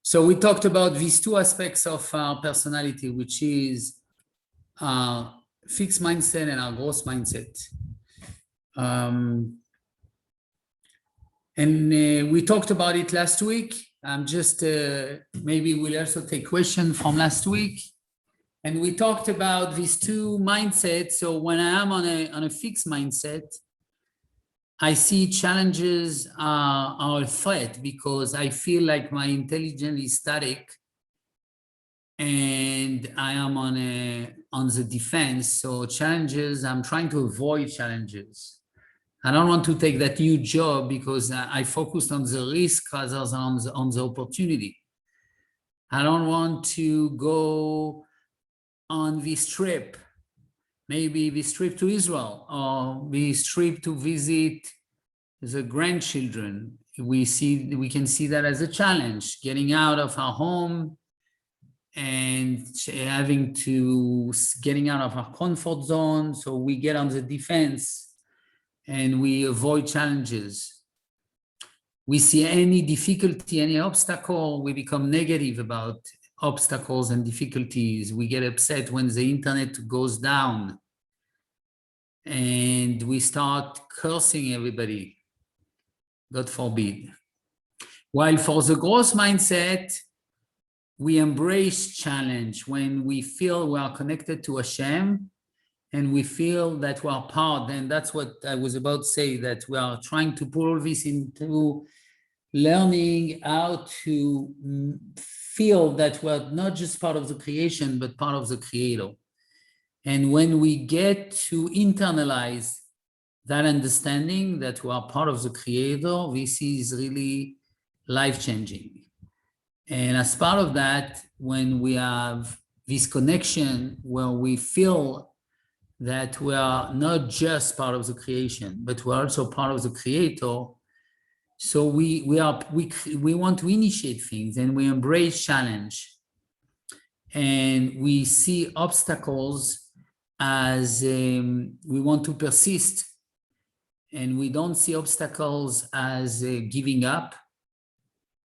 So we talked about these two aspects of our personality, which is our fixed mindset and our growth mindset. We talked about it last week. Maybe we'll also take questions from last week. And we talked about these two mindsets. So when I am on a fixed mindset, I see challenges are a threat because I feel like my intelligence is static and I am on the defense. So challenges, I'm trying to avoid challenges. I don't want to take that new job because I focused on the risk rather than on the opportunity. I don't want to go on this trip, maybe this trip to Israel or this trip to visit the grandchildren. We can see that as a challenge, getting out of our home and getting out of our comfort zone. So we get on the defense and we avoid challenges. We see any difficulty, any obstacle, we become negative about obstacles and difficulties. We get upset when the internet goes down and we start cursing everybody, God forbid. While for the growth mindset, we embrace challenge when we feel we are connected to Hashem and we feel that we are part, and that's what I was about to say, that we are trying to put all this into learning how to feel that we're not just part of the creation, but part of the Creator. And when we get to internalize that understanding that we are part of the Creator, this is really life-changing. And as part of that, when we have this connection where we feel that we are not just part of the creation, but we're also part of the Creator, so we want to initiate things and we embrace challenge. And we see obstacles as we want to persist. And we don't see obstacles as giving up.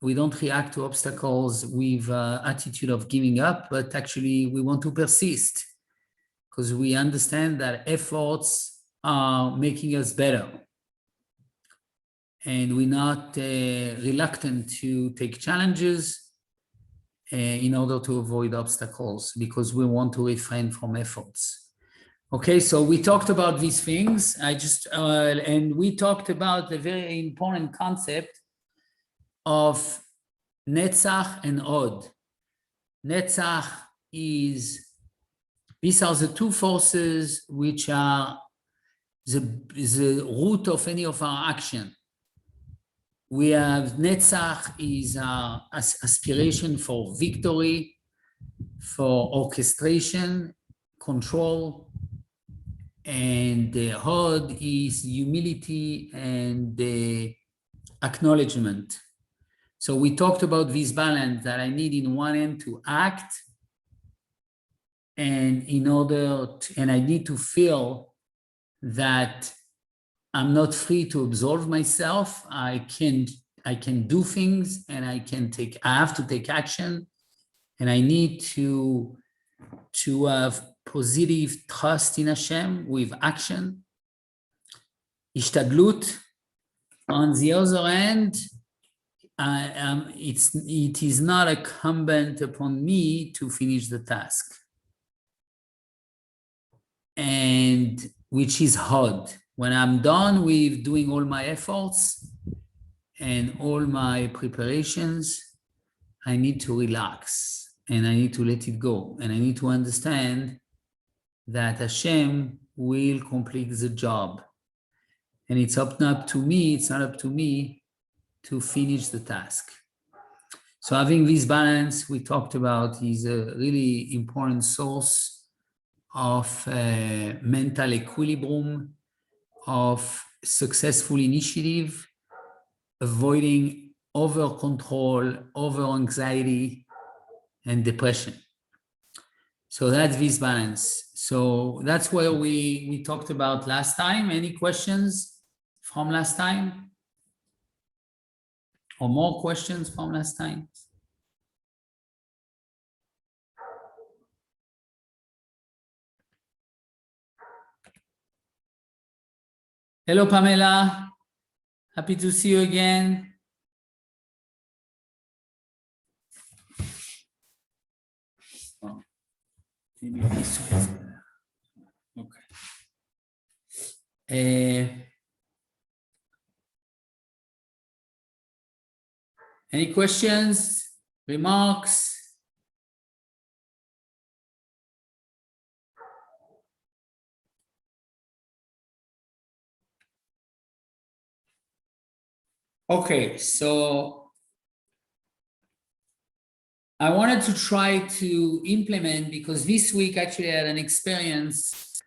We don't react to obstacles with attitude of giving up, but actually we want to persist because we understand that efforts are making us better. And we're not reluctant to take challenges in order to avoid obstacles because we want to refrain from efforts. Okay, so we talked about these things. And we talked about the very important concept of Netzach and Od. Netzach these are the two forces which are the root of any of our action. We have Netzach is our aspiration for victory, for orchestration, control, and the Hod is humility and the acknowledgement. So we talked about this balance that I need in one end to act, and I need to feel that I'm not free to absolve myself. I can do things and I have to take action, and I need to have positive trust in Hashem with action. Ishtadlut, on the other hand, it is not incumbent upon me to finish the task, and which is Hod. When I'm done with doing all my efforts and all my preparations, I need to relax and I need to let it go. And I need to understand that Hashem will complete the job. And it's not up to me to finish the task. So having this balance we talked about is a really important source of mental equilibrium, of successful initiative, avoiding over control, over anxiety, and depression. So that's this balance. So that's where we talked about last time. Any questions from last time? Or more questions from last time? Hello, Pamela. Happy to see you again. Oh, maybe this way is better. Okay. Any questions, remarks? Okay, so I wanted to try to implement, because this week actually I had an experience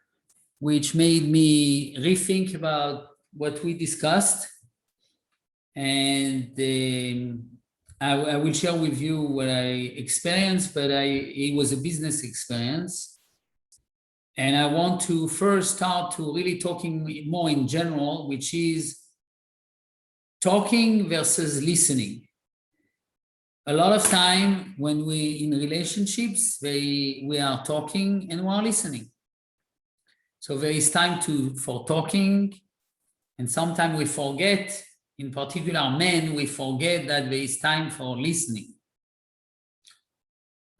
which made me rethink about what we discussed. And I will share with you what I experienced, but it was a business experience. And I want to first start to really talking more in general, which is talking versus listening. A lot of time when we in relationships, we are talking and we are listening. So there is time for talking, and sometimes we forget, in particular men, we forget that there is time for listening.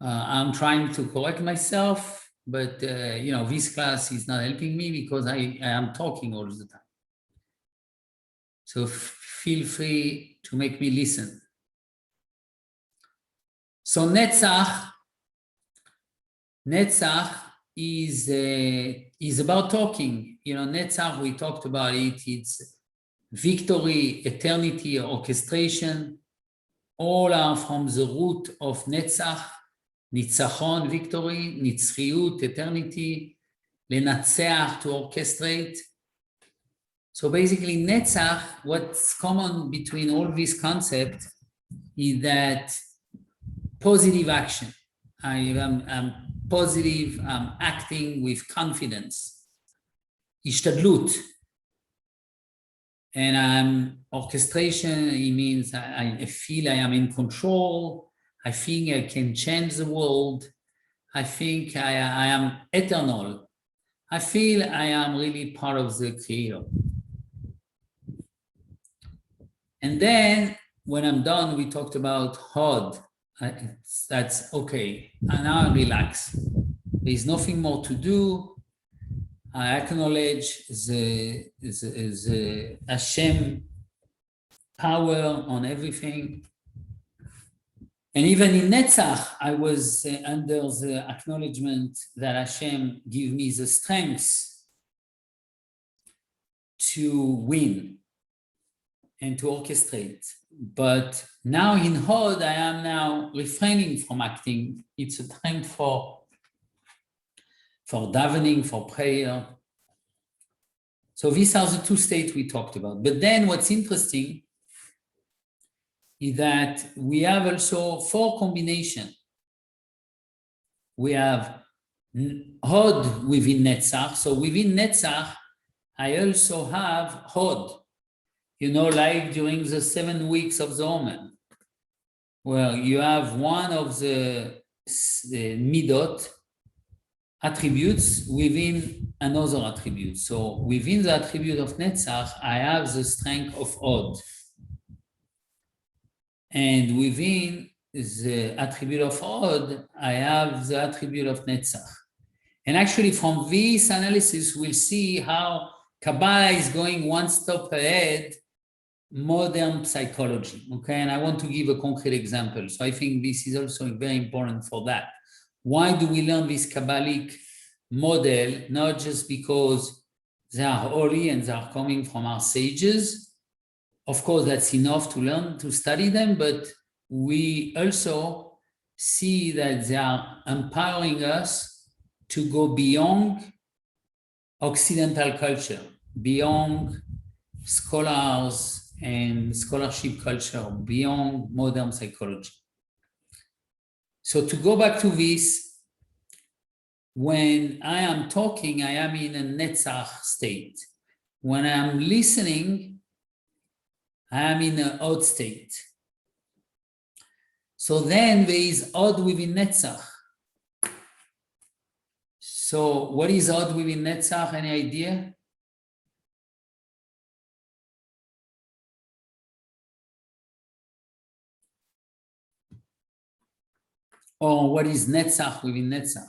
I'm trying to correct myself, but this class is not helping me because I am talking all the time. So feel free to make me listen. So Netzach is about talking. Netzach, we talked about it. It's victory, eternity, orchestration. All are from the root of Netzach, Nitzachon, victory, Nitzchiyut, eternity, Lenatzeach, to orchestrate. So basically, Netzach, what's common between all these concepts is that positive action. I'm positive, I'm acting with confidence. Ishtadlut. And I'm orchestration, it means I feel I am in control. I think I can change the world. I think I am eternal. I feel I am really part of the Creator. And then when I'm done, we talked about Hod. That's okay. And now I relax. There's nothing more to do. I acknowledge the Hashem power on everything. And even in Netzach, I was under the acknowledgement that Hashem give me the strength to win and to orchestrate. But now in Hod, I am now refraining from acting. It's a time for davening, for prayer. So these are the two states we talked about. But then what's interesting is that we have also 4 combinations. We have Hod within Netzach. So within Netzach, I also have Hod. Like during the 7 weeks of the Omer. Well, you have one of the midot, attributes within another attribute. So within the attribute of Netzach, I have the strength of Hod. And within the attribute of Hod, I have the attribute of Netzach. And actually from this analysis, we'll see how Kabbalah is going one step ahead, modern psychology, okay? And I want to give a concrete example. So I think this is also very important for that. Why do we learn this Kabbalic model? Not just because they are holy and they are coming from our sages. Of course, that's enough to learn, to study them, but we also see that they are empowering us to go beyond Occidental culture, beyond scholars and scholarship culture, beyond modern psychology. So to go back to this, when I am talking, I am in a Netzach state. When I'm listening, I am in an Hod state. So then there is Hod within Netzach. So what is Hod within Netzach? Any idea? Or what is Netzach within Netzach?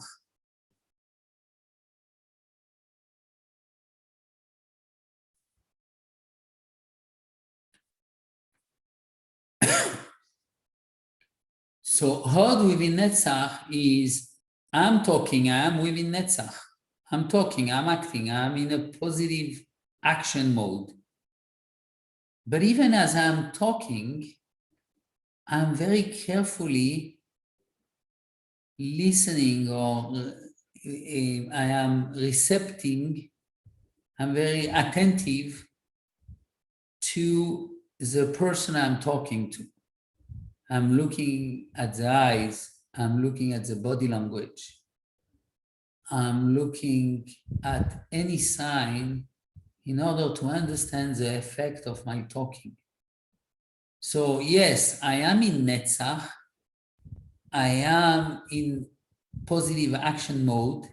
So Hod within Netzach is, I'm talking, I'm within Netzach. I'm talking, I'm acting, I'm in a positive action mode. But even as I'm talking, I'm very carefully listening, or I am recepting, I'm very attentive to the person I'm talking to. I'm looking at the eyes, I'm looking at the body language, I'm looking at any sign in order to understand the effect of my talking. So yes, I am in Netzach, I am in positive action mode,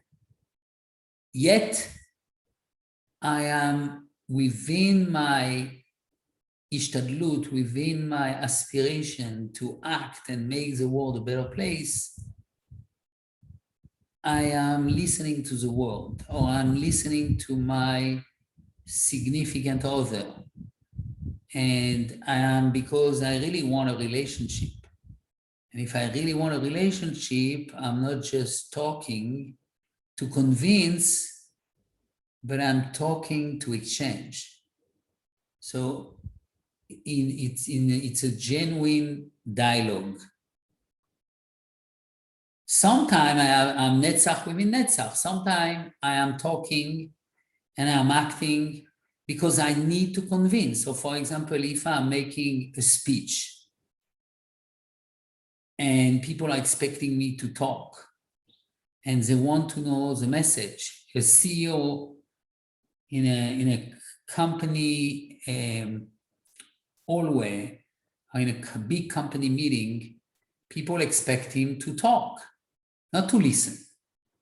yet I am within my ishtadlut, within my aspiration to act and make the world a better place. I am listening to the world, or I'm listening to my significant other. And I am, because I really want a relationship. And if I really want a relationship, I'm not just talking to convince, but I'm talking to exchange. So it's a genuine dialogue. Sometimes I'm Netzach within Netzach. Sometimes I am talking and I'm acting because I need to convince. So for example, if I'm making a speech and people are expecting me to talk and they want to know the message, a CEO in a company hallway, or in a big company meeting, people expect him to talk, not to listen.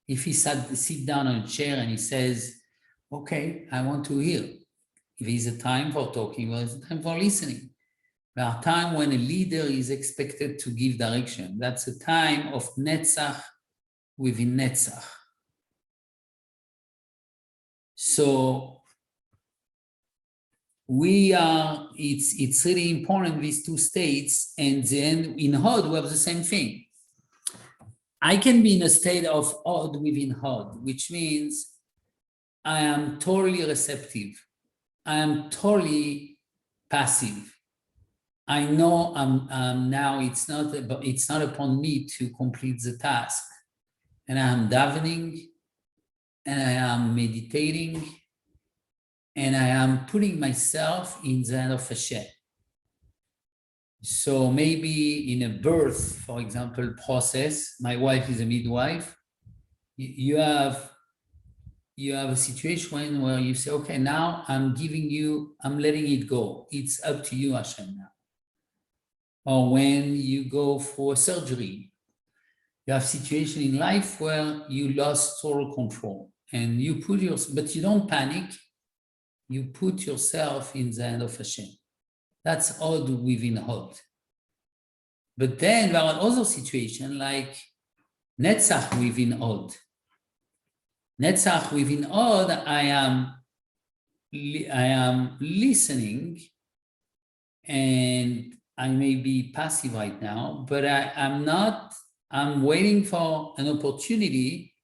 If he sit down on a chair and he says, okay, I want to hear. If it's a time for talking, well, it's a time for listening. There are times when a leader is expected to give direction. That's a time of Netzach within Netzach. So it's really important, these two states, and then in Hod, we have the same thing. I can be in a state of Hod within Hod, which means I am totally receptive. I am totally passive. I know now it's not upon me to complete the task. And I am davening, and I am meditating, and I am putting myself in the hand of Hashem. So maybe in a birth, for example, process, my wife is a midwife, you have a situation where you say, okay, now I'm letting it go. It's up to you, Hashem, now. Or when you go for surgery, you have situation in life where you lost total control and but you don't panic. You put yourself in the hand of Hashem. That's Hod within Hod. But then there are other situations like Netzach within Hod. Netzach within Hod, I am listening, and I may be passive right now, but I'm waiting for an opportunity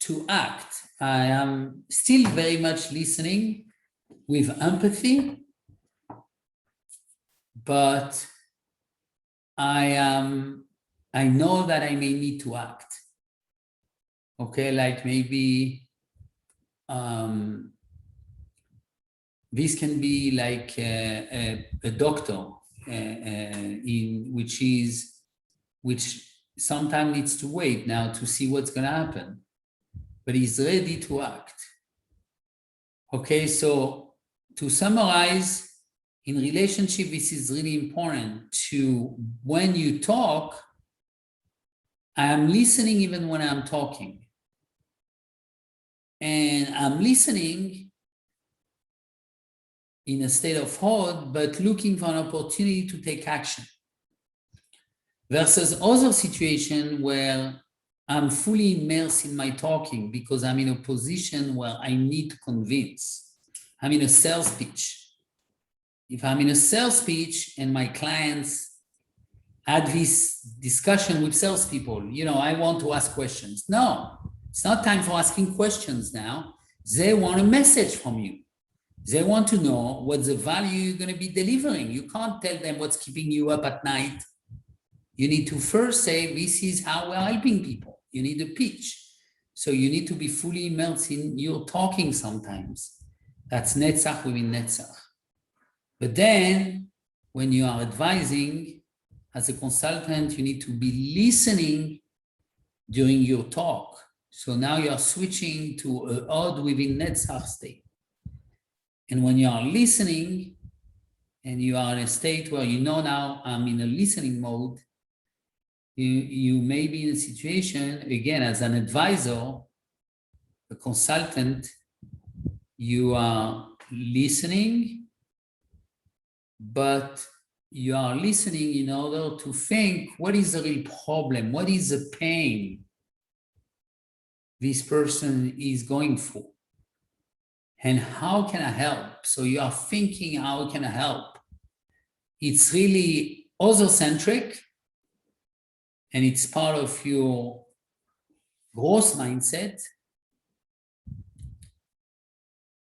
to act. I am still very much listening with empathy, but I know that I may need to act. Okay, like maybe this can be like a doctor which sometimes needs to wait now to see what's going to happen, but he's ready to act. Okay, so to summarize, in relationship, this is really important to, when you talk, I am listening even when I'm talking. And I'm listening in a state of Hod, but looking for an opportunity to take action. versus other situation where I'm fully immersed in my talking because I'm in a position where I need to convince. I'm in a sales pitch. If I'm in a sales pitch and my clients had this discussion with salespeople, I want to ask questions. No, it's not time for asking questions now. They want a message from you. They want to know what the value you're going to be delivering. You can't tell them what's keeping you up at night. You need to first say, this is how we're helping people. You need a pitch. So you need to be fully immersed in your talking sometimes. That's Netzach within Netzach. But then when you are advising as a consultant, you need to be listening during your talk. So now you are switching to an odd within Netzach state. And when you are listening and you are in a state where now I'm in a listening mode, you may be in a situation, again, as an advisor, a consultant, you are listening, but you are listening in order to think, what is the real problem? What is the pain this person is going through? And how can I help? So you are thinking, how can I help? It's really other-centric, and it's part of your growth mindset.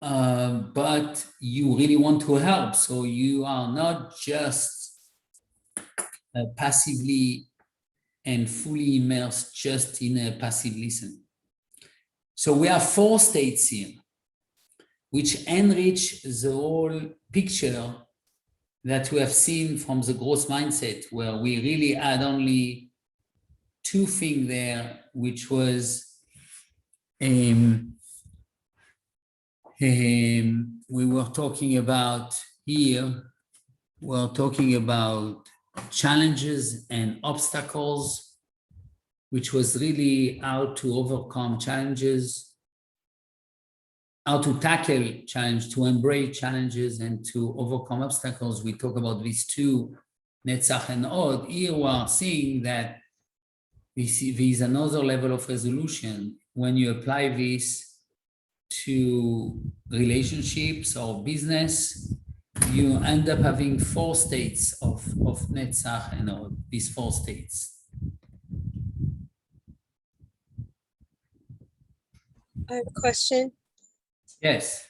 But you really want to help. So you are not just passively and fully immersed just in a passive listening. So we have 4 states here, which enrich the whole picture that we have seen from the growth mindset, where we really had only 2 things there, which was we were talking about here, we're talking about challenges and obstacles, which was really how to overcome challenges, how to tackle challenge, to embrace challenges and to overcome obstacles. We talk about these 2, Netzach and Od. Here we are seeing that there is another level of resolution. When you apply this to relationships or business, you end up having 4 states of Netzach and Od, these 4 states. I have a question. Yes.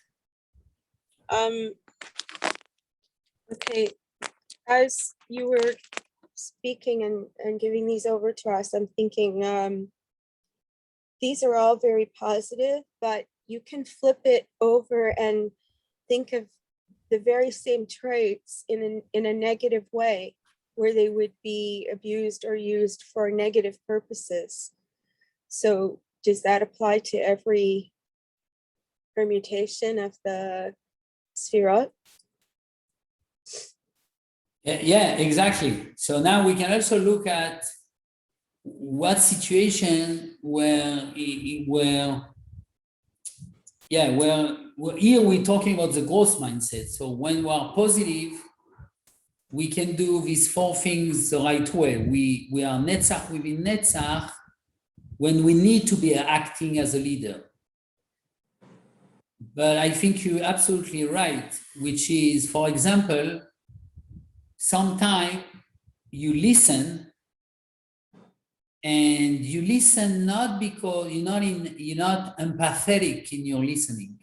Okay, as you were speaking and giving these over to us, I'm thinking these are all very positive, but you can flip it over and think of the very same traits in a negative way, where they would be abused or used for negative purposes. So does that apply to every permutation of the Sfirot? Yeah, exactly. So now we can also look at what situation where here we're talking about the growth mindset. So when we are positive, we can do these 4 things the right way. We are Netzach within Netzach when we need to be acting as a leader. But I think you're absolutely right, which is, for example, sometimes you listen, and you listen not because you're not empathetic in your listening.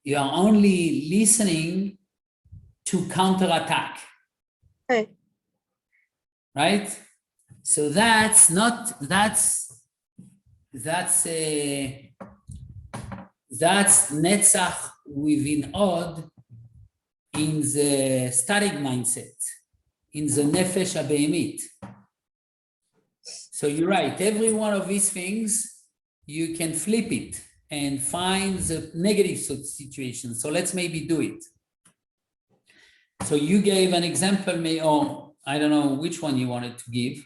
You are only listening to counterattack. Right? So that's Netzach within Od in the static mindset, in the Nefesh HaBehemit. So you're right, every one of these things, you can flip it and find the negative situation. So let's maybe do it. So you gave an example, or I don't know which one you wanted to give.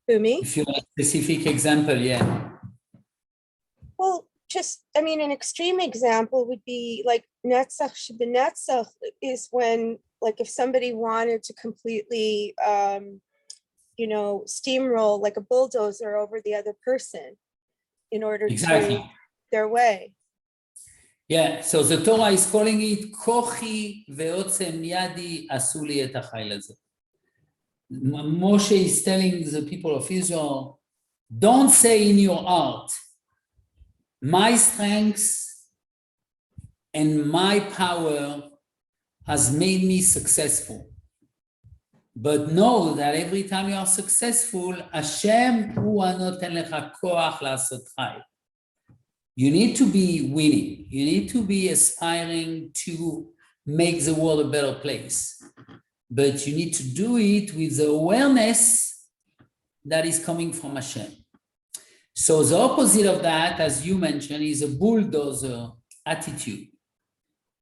For me? If you want a specific example, yeah. Well, an extreme example would be like Netzach Shebenetzach is when like if somebody wanted to completely, steamroll like a bulldozer over the other person in order Exactly. to their way. Yeah, so the Torah is calling it Kochi ve'otzem yadi asu li et hachayil hazeh. Moshe is telling the people of Israel, don't say in your heart, my strength and my power has made me successful. But know that every time you are successful, Hashem hu hanoten lecha koach la'asot chai. You need to be winning. You need to be aspiring to make the world a better place. But you need to do it with the awareness that is coming from Hashem. So the opposite of that, as you mentioned, is a bulldozer attitude,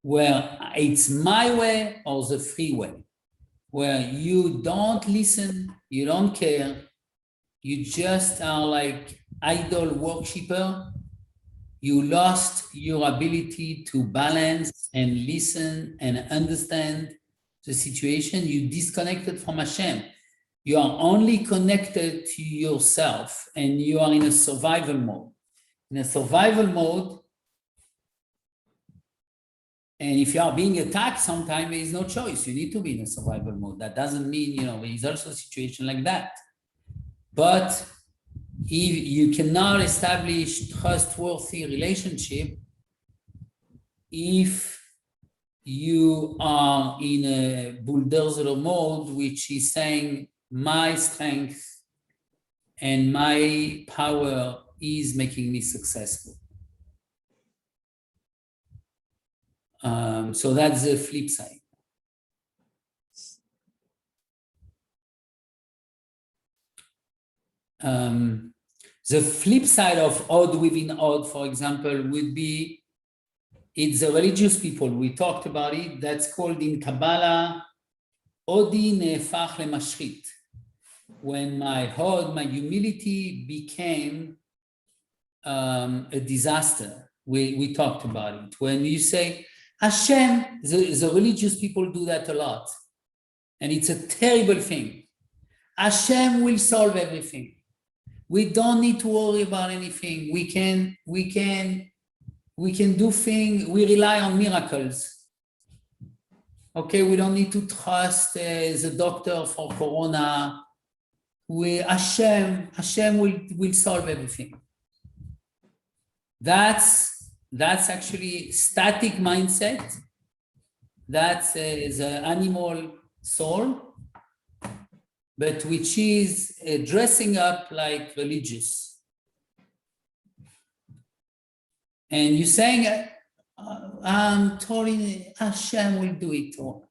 where it's my way or the free way, where you don't listen, you don't care, you just are like idol worshiper. You lost your ability to balance and listen and understand the situation. You disconnected from Hashem. You are only connected to yourself and you are in a survival mode. In a survival mode, and if you are being attacked sometime, there is no choice. You need to be in a survival mode. That doesn't mean, there is also a situation like that. But if you cannot establish trustworthy relationship if you are in a bulldozer mode, which is saying my strength and my power is making me successful. So that's the flip side. The flip side of odd within odd, for example, would be, it's the religious people. We talked about it. That's called in Kabbalah, Odi nehefach lemashchit. When my hod, my humility became a disaster. We talked about it. When you say, Hashem, the religious people do that a lot. And it's a terrible thing. Hashem will solve everything. We don't need to worry about anything. We can do things. We rely on miracles. Okay, we don't need to trust the doctor for corona. Hashem will solve everything. That's actually static mindset. That's the animal soul, but which is dressing up like religious. And you're saying, I'm totally, Hashem will do it all.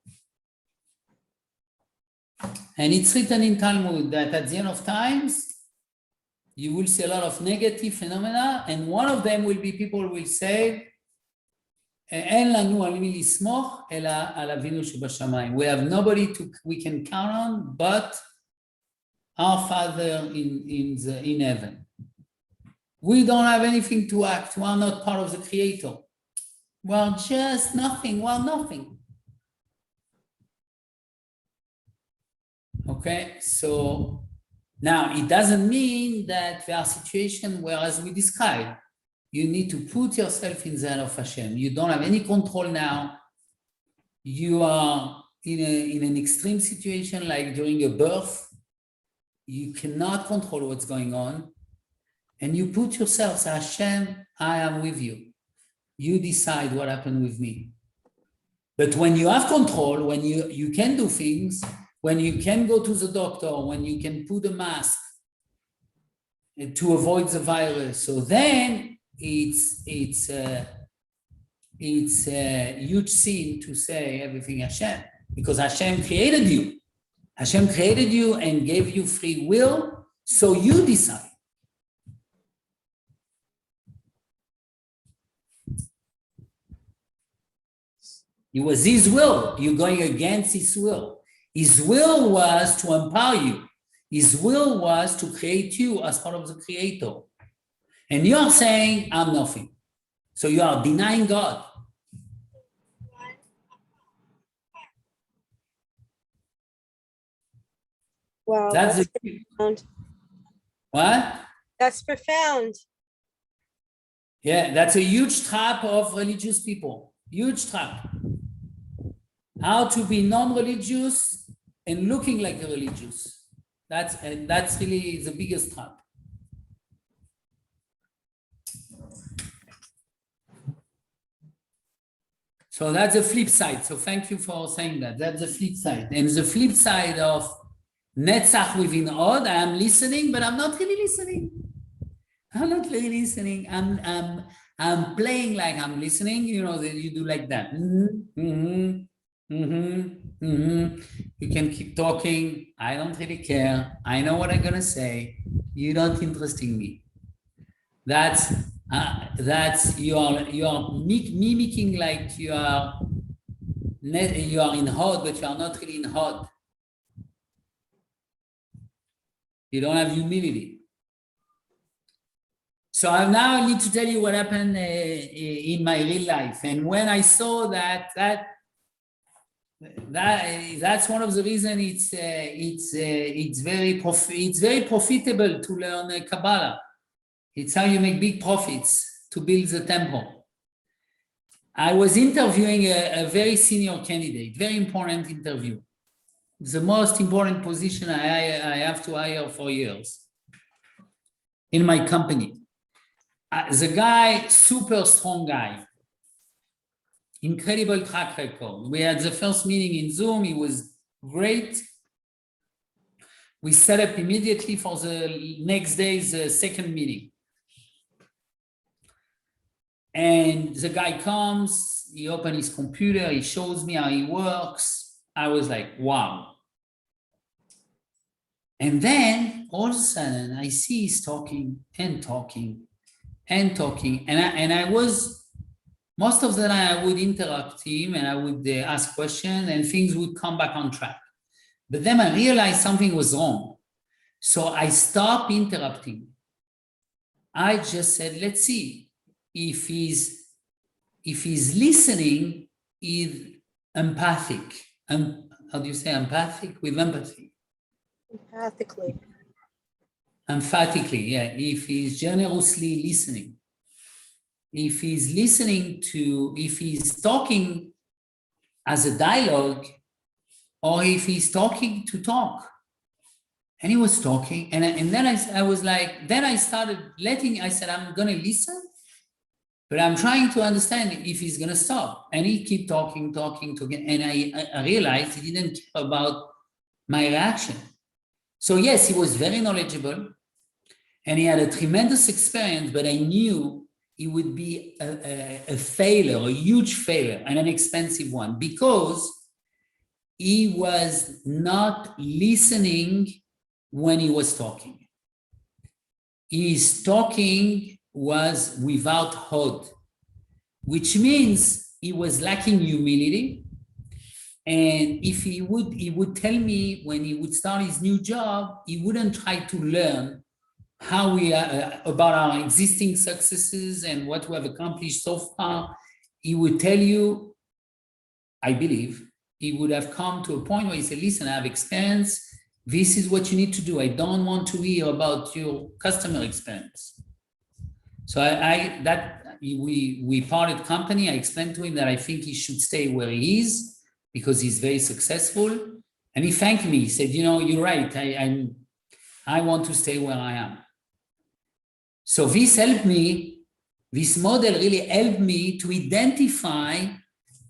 And it's written in Talmud that at the end of times, you will see a lot of negative phenomena, and one of them will be people will say, אין לנו על מי לסמוך, אלא על אבינו שבשמיים. We have nobody we can count on, but our Father in heaven. We don't have anything to act. We are not part of the Creator. We are just nothing. We are nothing. Okay, so now it doesn't mean that there are situations where, as we described, you need to put yourself in the hand of Hashem. You don't have any control now. You are in an extreme situation like during a birth. You cannot control what's going on. And you put yourself, say, Hashem, I am with you. You decide what happened with me. But when you have control, when you can do things, when you can go to the doctor, when you can put a mask to avoid the virus, so then it's a huge sin to say everything Hashem, because Hashem created you. Hashem created you and gave you free will, so you decide. It was His will. You're going against His will. His will was to empower you. His will was to create you as part of the Creator. And you're saying, I'm nothing. So you are denying God. Wow, That's that's the profound. what? That's profound. Yeah, that's a huge trap of religious people. Huge trap. How to be non-religious and looking like a religious. That's really the biggest trap. So that's the flip side. So thank you for saying that. That's the flip side. And the flip side of Netzach within Od, I am listening, but I'm not really listening. I'm not really listening. I'm playing like I'm listening. You know, that you do like that. You can keep talking. I don't really care. I know what I'm gonna say. You don't interest in me. That's you are mimicking like you are in Hod, but you are not really in Hod. You don't have humility. So now I need to tell you what happened in my real life. And when I saw that's one of the reasons it's very profitable to learn Kabbalah. It's how you make big profits to build the temple. I was interviewing a very senior candidate, very important interview. The most important position I have to hire for years in my company. The guy, super strong guy, incredible track record. We had the first meeting in Zoom. He was great. We set up immediately for the next day's second meeting. And the guy comes, he opens his computer, he shows me how he works. I was like, wow. And then all of a sudden I see he's talking and talking and talking. And I was, most of the time I would interrupt him and I would ask questions and things would come back on track. But then I realized something was wrong. So I stopped interrupting. I just said, let's see. If he's listening, is empathic. How do you say empathic? With empathy. Empathically. Emphatically, yeah. If he's generously listening. If he's talking as a dialogue, or if he's talking to talk. And he was talking, and then I was like, then I started I said, I'm gonna listen. But I'm trying to understand if he's going to stop. And he kept talking. And I realized he didn't care about my reaction. So yes, he was very knowledgeable and he had a tremendous experience, but I knew he would be a failure, a huge failure, and an expensive one, because he was not listening when he was talking. His talking was without Hod, which means he was lacking humility. And if he would tell me when he would start his new job, he wouldn't try to learn how we are about our existing successes and what we have accomplished so far. He would tell you, I believe, he would have come to a point where he said, listen, I have experience. This is what you need to do. I don't want to hear about your customer experience. So we parted company. I explained to him that I think he should stay where he is because he's very successful. And he thanked me. He said, you know, you're right. I want to stay where I am. So this helped me. This model really helped me to identify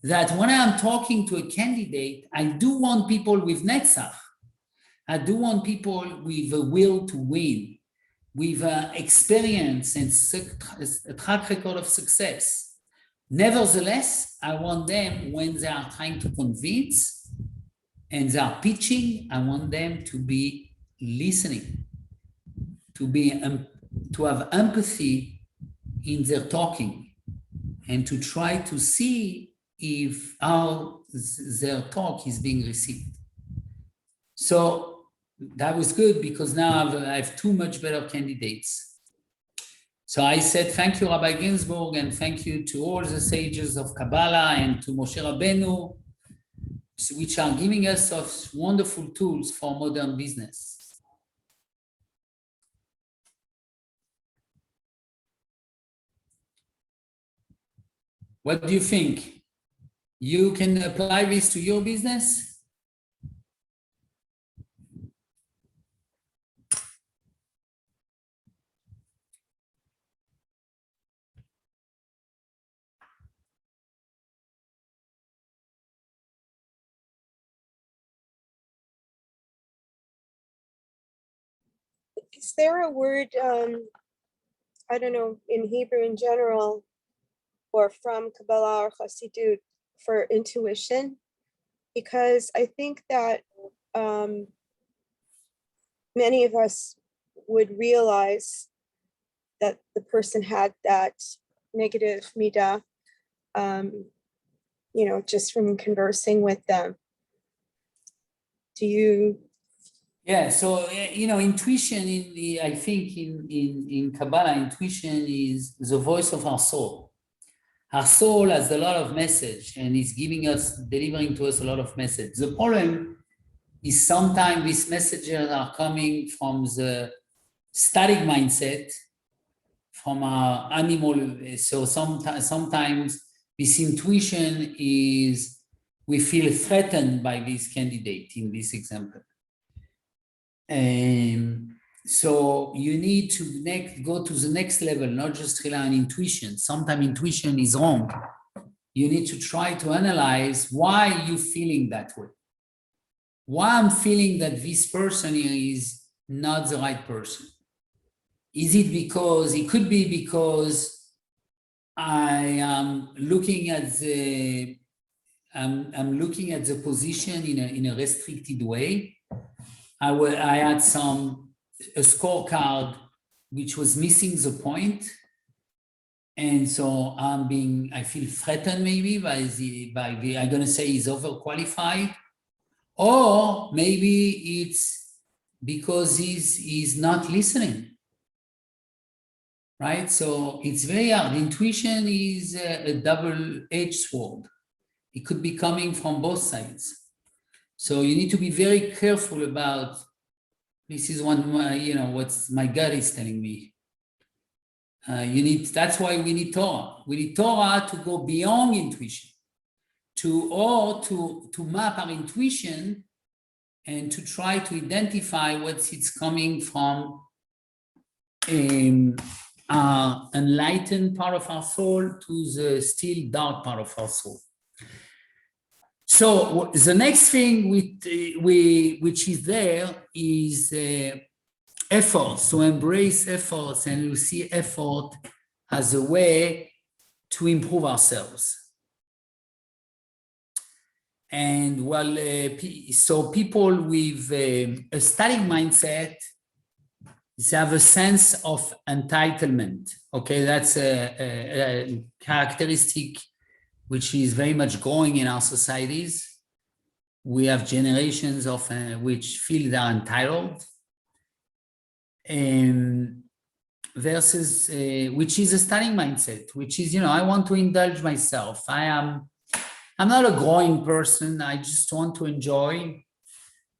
that when I'm talking to a candidate, I do want people with Netzach. I do want people with a will to win, with experience and a track record of success. Nevertheless, I want them, when they are trying to convince and they are pitching, I want them to be listening, to have empathy in their talking, and to try to see if how their talk is being received. So that was good, because now I have two much better candidates. So I said, thank you, Rabbi Ginzburg, and thank you to all the sages of Kabbalah and to Moshe Rabbeinu, which are giving us such wonderful tools for modern business. What do you think? You can apply this to your business? Is there a word, I don't know, in Hebrew in general, or from Kabbalah or Chassidut for intuition? Because I think that many of us would realize that the person had that negative midah, just from conversing with them. Do you? Yeah, so intuition I think in Kabbalah, intuition is the voice of our soul. Our soul has a lot of message and is delivering to us a lot of message. The problem is sometimes these messages are coming from the static mindset, from our animal. So sometimes this intuition is, we feel threatened by this candidate in this example. So you need to go to the next level, not just rely on intuition. Sometimes intuition is wrong. You need to try to analyze why you're feeling that way. Why I'm feeling that this person is not the right person. Is it because, it could be because I am looking at the, I'm looking at the position in a restricted way. I had a scorecard which was missing the point. And so I feel threatened maybe by I'm gonna say he's overqualified. Or maybe it's because he's not listening, right? So it's very hard. Intuition is a double-edged sword. It could be coming from both sides. So you need to be very careful about, this is one, what my gut is telling me. That's why we need Torah. We need Torah to go beyond intuition, to map our intuition and to try to identify it's coming from our enlightened part of our soul to the still dark part of our soul. So the next thing which is there is efforts, to embrace efforts, and you see effort as a way to improve ourselves. And so people with a static mindset, they have a sense of entitlement. Okay, that's a characteristic which is very much growing in our societies. We have generations of which feel they're entitled, versus which is a static mindset, which is, I want to indulge myself. I'm not a growing person. I just want to enjoy.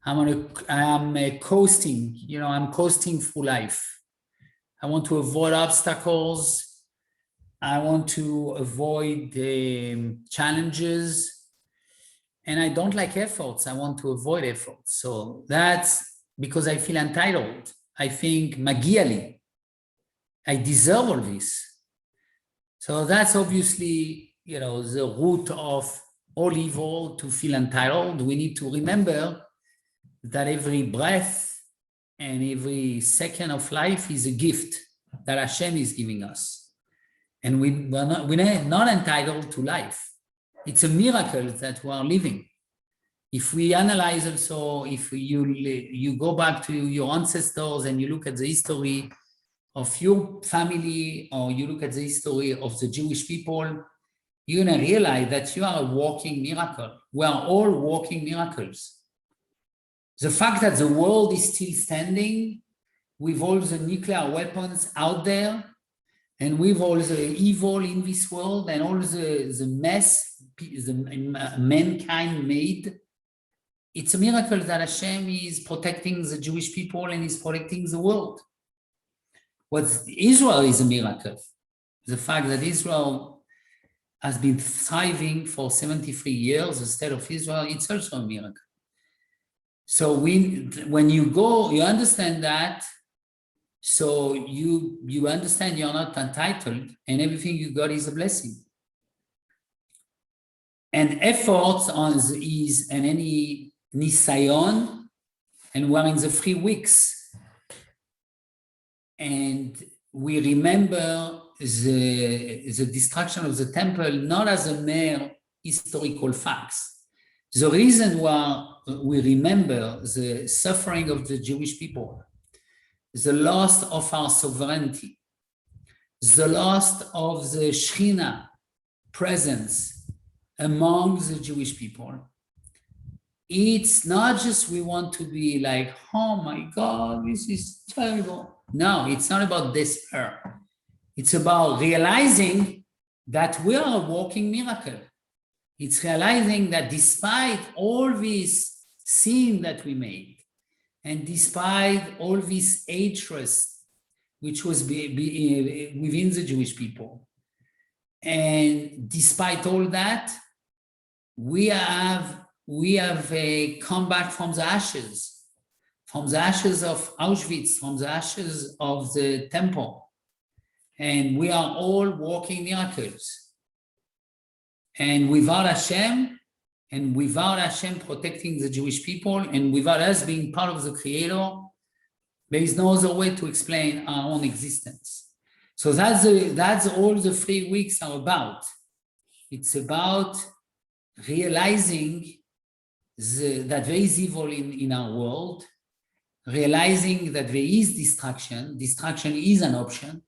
I'm coasting. I'm coasting through life. I want to avoid obstacles. I want to avoid challenges, and I don't like efforts. I want to avoid efforts. So that's because I feel entitled. I think magiali, I deserve all this. So that's obviously, the root of all evil, to feel entitled. We need to remember that every breath and every second of life is a gift that Hashem is giving us. And we're not entitled to life. It's a miracle that we are living. If we analyze also, if you go back to your ancestors and you look at the history of your family, or you look at the history of the Jewish people, you're gonna realize that you are a walking miracle. We are all walking miracles. The fact that the world is still standing with all the nuclear weapons out there, and with all the evil in this world and all the mess the mankind made, it's a miracle that Hashem is protecting the Jewish people and is protecting the world. What Israel is a miracle. The fact that Israel has been thriving for 73 years, the state of Israel, it's also a miracle. So when you go, you understand that, so you understand you're not entitled and everything you got is a blessing. And efforts is and any nisayon, and we're in the 3 weeks. And we remember the destruction of the temple not as a mere historical facts. The reason why we remember the suffering of the Jewish people, the loss of our sovereignty, the loss of the Shekhinah presence among the Jewish people, it's not just we want to be like, oh my God, this is terrible. No, it's not about despair. It's about realizing that we are a walking miracle. It's realizing that despite all this sin that we made, and despite all this hatred which was within the Jewish people, and despite all that, we have come back from the ashes of Auschwitz, from the ashes of the temple. And we are all walking miracles. And without Hashem protecting the Jewish people, and without us being part of the Creator, there is no other way to explain our own existence. So that's all the 3 weeks are about. It's about realizing that there is evil in our world, realizing that there is distraction. Distraction is an option,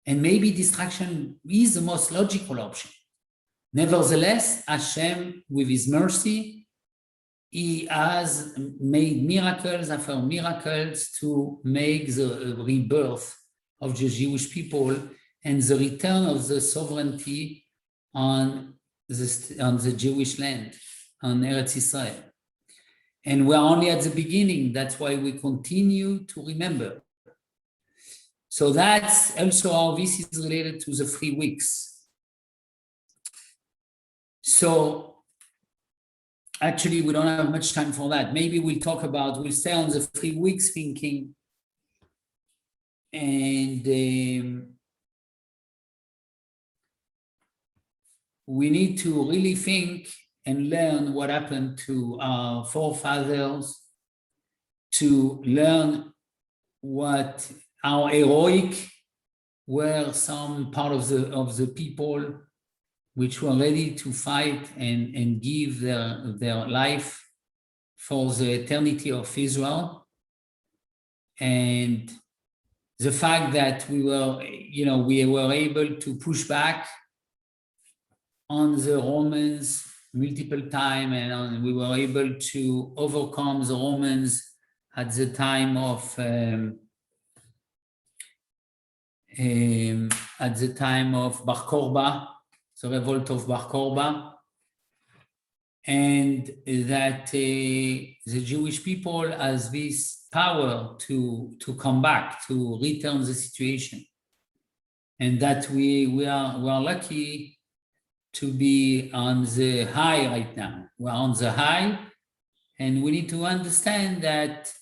and maybe distraction is the most logical option. Nevertheless, Hashem, with His mercy, He has made miracles after miracles to make the rebirth of the Jewish people and the return of the sovereignty on the Jewish land, on Eretz Israel. And we're only at the beginning. That's why we continue to remember. So that's also how this is related to the 3 weeks. So actually, we don't have much time for that. Maybe we'll stay on the 3 weeks thinking, and we need to really think and learn what happened to our forefathers, to learn what our heroic were some part of the people which were ready to fight and give their life for the eternity of Israel. And the fact that we were able to push back on the Romans multiple times, and we were able to overcome the Romans at the time of Bar Kokhba, the revolt of Bar Kokhba, and that the Jewish people has this power to come back, to return the situation, and that we are lucky to be on the high right now. We're on the high, and we need to understand that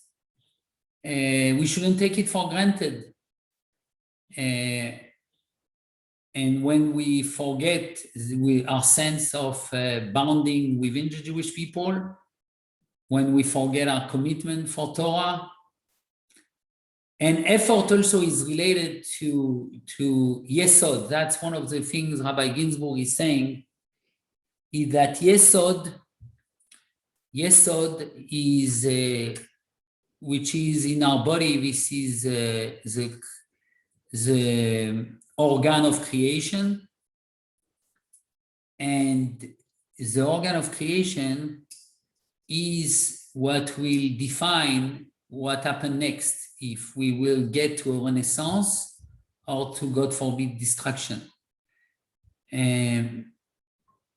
we shouldn't take it for granted. And when we forget our sense of bonding within the Jewish people, when we forget our commitment for Torah, and effort also is related to Yesod. That's one of the things Rabbi Ginzburg is saying, is that Yesod is, which is in our body, this is the organ of creation. And the organ of creation is what will define what happened next, if we will get to a renaissance or to, God forbid, destruction. And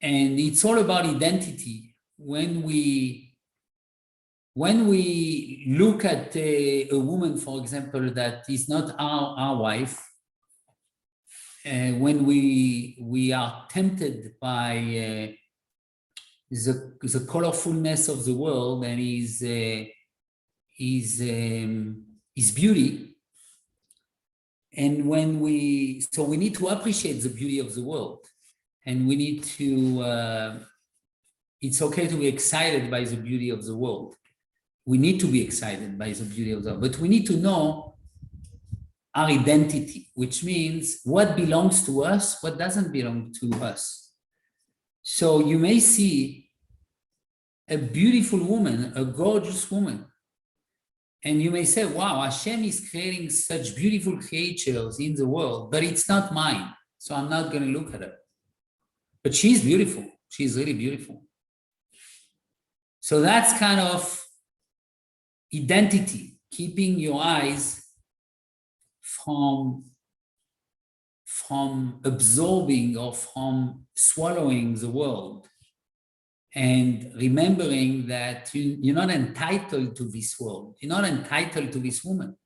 it's all about identity. When we when we look at a woman, for example, that is not our wife, when we are tempted by the colorfulness of the world and his beauty, and so we need to appreciate the beauty of the world, and we need to, it's okay to be excited by the beauty of the world. We need to be excited by the beauty of the world, but we need to know our identity, which means what belongs to us, what doesn't belong to us. So you may see a beautiful woman, a gorgeous woman, and you may say, wow, Hashem is creating such beautiful creatures in the world, but it's not mine, so I'm not going to look at her. But she's beautiful. She's really beautiful. So that's kind of identity, keeping your eyes from absorbing or from swallowing the world, and remembering that you're not entitled to this world. You're not entitled to this woman.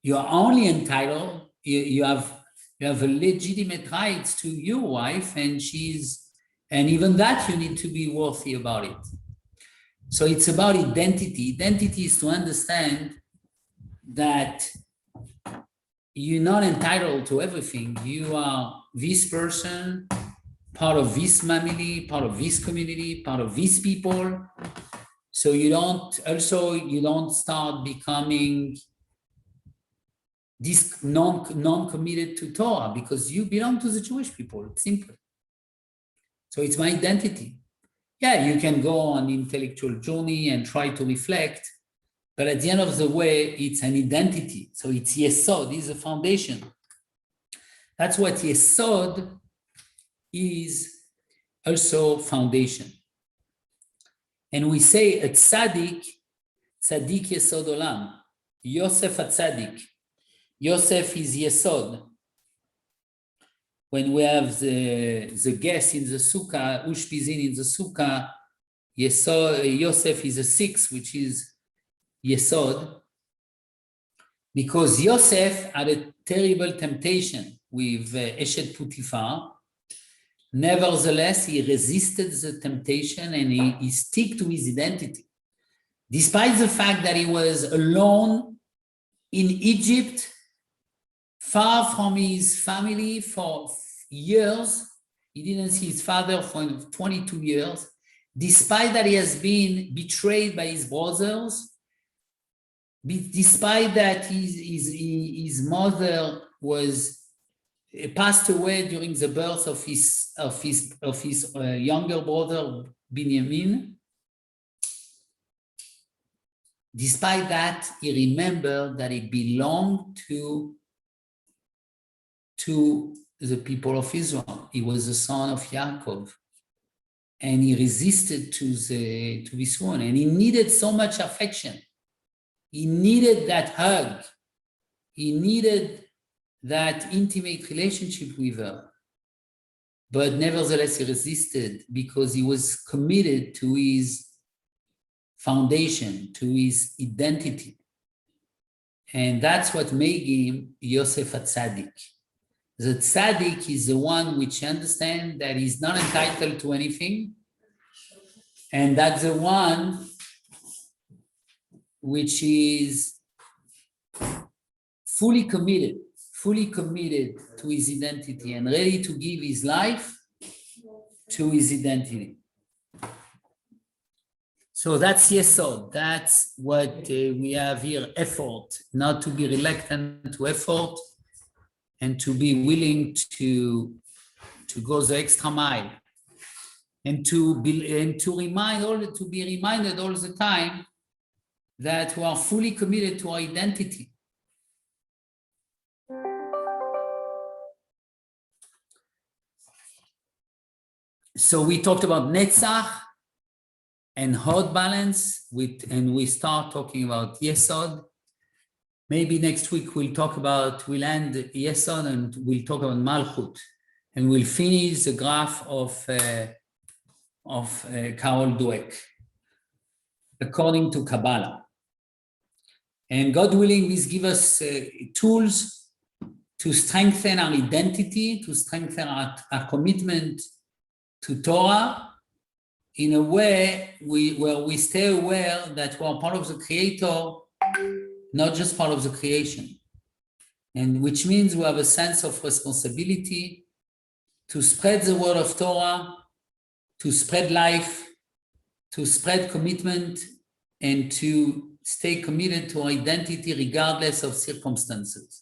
You are only entitled, you have a legitimate rights to your wife, and even that you need to be worthy about it. So it's about identity. Identity is to understand that you're not entitled to everything. You are this person, part of this family, part of this community, part of these people. So you don't start becoming this non-committed to Torah, because you belong to the Jewish people. It's simple. So it's my identity. Yeah, you can go on the intellectual journey and try to reflect, but at the end of the way, it's an identity. So it's Yesod, it's a foundation. That's what Yesod is, also foundation. And we say a tzaddik Yesod Olam. Yosef a tzaddik. Yosef is Yesod. When we have the guest in the sukkah, Ushpizin in the sukkah, Yosef is a 6, which is Yesod, because Yosef had a terrible temptation with Eshet Putifar. Nevertheless, he resisted the temptation and he stuck to his identity. Despite the fact that he was alone in Egypt, far from his family for years, he didn't see his father for 22 years. Despite that he has been betrayed by his brothers, despite that his mother passed away during the birth of his younger brother Binyamin. Despite that, he remembered that he belonged to the people of Israel. He was the son of Yaakov, and he resisted to this one, and he needed so much affection. He needed that hug. He needed that intimate relationship with her. But nevertheless, he resisted because he was committed to his foundation, to his identity. And that's what made him Yosef a tzaddik. The tzaddik is the one which understands that he's not entitled to anything. And that's the one which is fully committed to his identity and ready to give his life to his identity. So that's Yesod. That's what we have here, effort, not to be reluctant to effort and to be willing to go the extra mile, and to be reminded all the time that we are fully committed to our identity. So we talked about Netzach and Hod balance, and we start talking about Yesod. Maybe next week we'll end Yesod and we'll talk about Malchut, and we'll finish the graph of Carol Dweck. according to Kabbalah. And God willing, this gives us tools to strengthen our identity, to strengthen our commitment to Torah in a way where we stay aware that we're part of the Creator, not just part of the creation. And which means we have a sense of responsibility to spread the word of Torah, to spread life, to spread commitment, and to stay committed to our identity regardless of circumstances.